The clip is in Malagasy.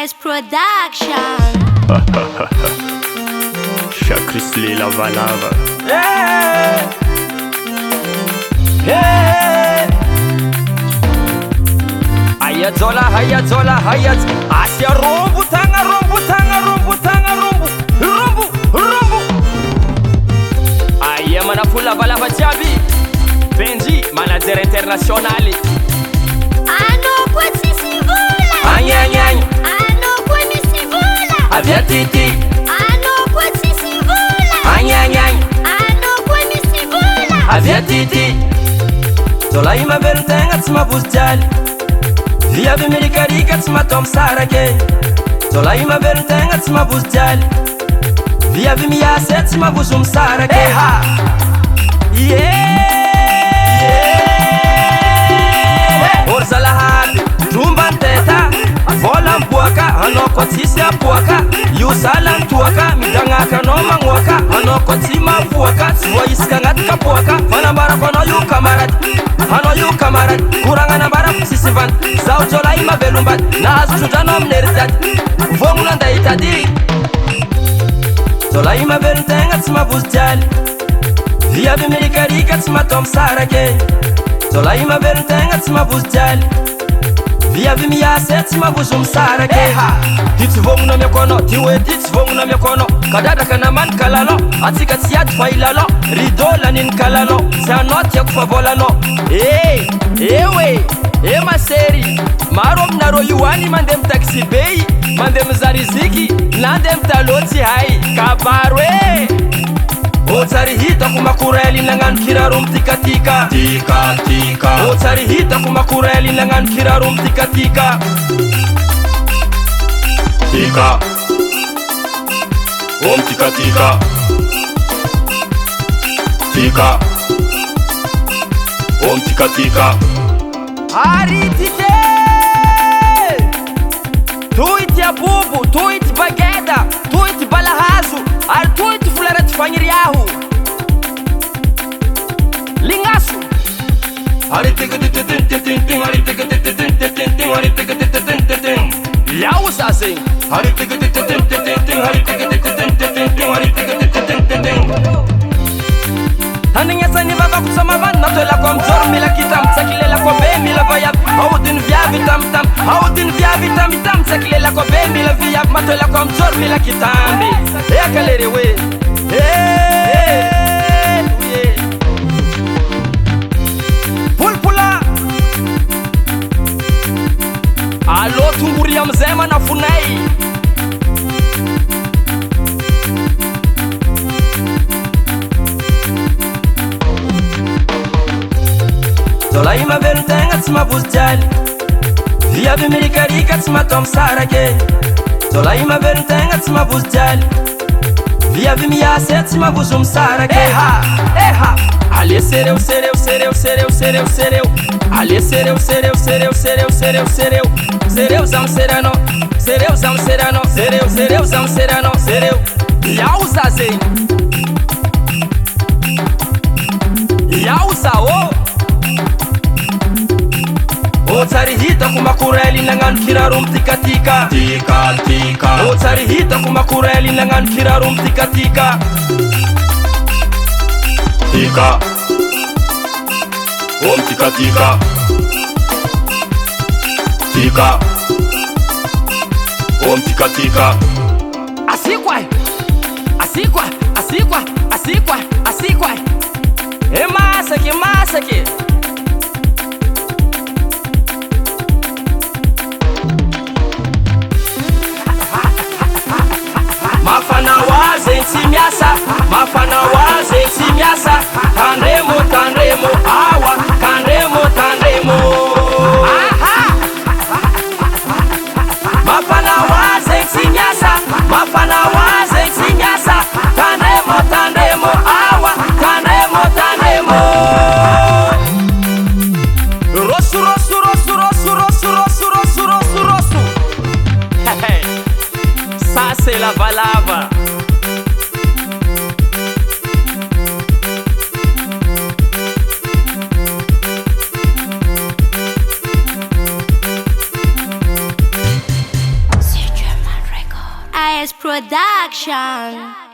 Nice production. Shakry Sley lava. Yeah. Yeah. Hayatzola. Asya rombo tanga rombo. Aya manafula lava jiaby. Benji, manager internationaly. Ano kwa tsisivula. Agny. Ano kwa misivula. Avia titi. Ano kwa tsisivula. Agny. Ano kwa misivula. Avia titi. Zola ima verutenga tsima busjali. Via vimirikarika tsima tom sarake. Zola ima verutenga tsima busjali. Via vimiase tsima busum sarake. Orzalahad, Jumban teta, volan puaka, hanoko tsisya puaka, yusalan tuaka, midangaka no mangwaka, hanoko tsima puaka, swayiska ngatka puaka, fanambara kono yu kamarad, kurangana bara sisivan, saujola ima velumbat, na asujano mneritat, vongula ndaitadi, zola ima verutenga tsima busjali, via vimirikarika tsima tom sarake. Zola ima verutenga tsima busjali. Via vimiase tsima busum sarake. Tits vonguna myakono, tiwe tits vonguna myakono. Kadada kanaman kalalo, atsika tsiat failalo. Ridola nin kalalo, sanot ya kufavolano. Ewe, maseri. Marom naro yuani mandem taxi bay, mandem zariziki, nandem taloti hai. Kabarwe. Otsari hita kumakureli nangan kirarum tikatika. Otsari hita kumakureli nangan kirarum tikatika. Tika tikatika. Tika tikatika. Hari tite. Tuit ya bubu, tuit bageda, tuit balahazu, ar tuit fularet fanyriahu. Lingasu. Yausa assim. Haninga sani baba kusama van natola kwa mjor mila kitam sakilela kwa be mila vayap haudin via vitam sakilela kwa be mila viyap matola kwa mjor mila kitambi ya kalere we pulpula alo tunguria mzema na funai. Zola ima verutenga tsima busjali. Via vimirikarika tsima tom sarake. Zola ima verutenga tsima busjali. Via vimiase tsima busum sarake. Ali sereu. Ali sereu. Sereu zam serano. Sereu. Yausa zen. Yausa o. Otsari hita kumakureli nangan kirarum tikatika. Otsari hita kumakureli nangan kirarum tikatika. Tika tikatika. Tika tikatika. Asikwa. Masake. Mafana waze simiasa. Tandremo awa. Tandremo. Mafana waze simiasa. Tandremo awa. Tandremo. Rosu. Ça c'est la balava. C'est S Production.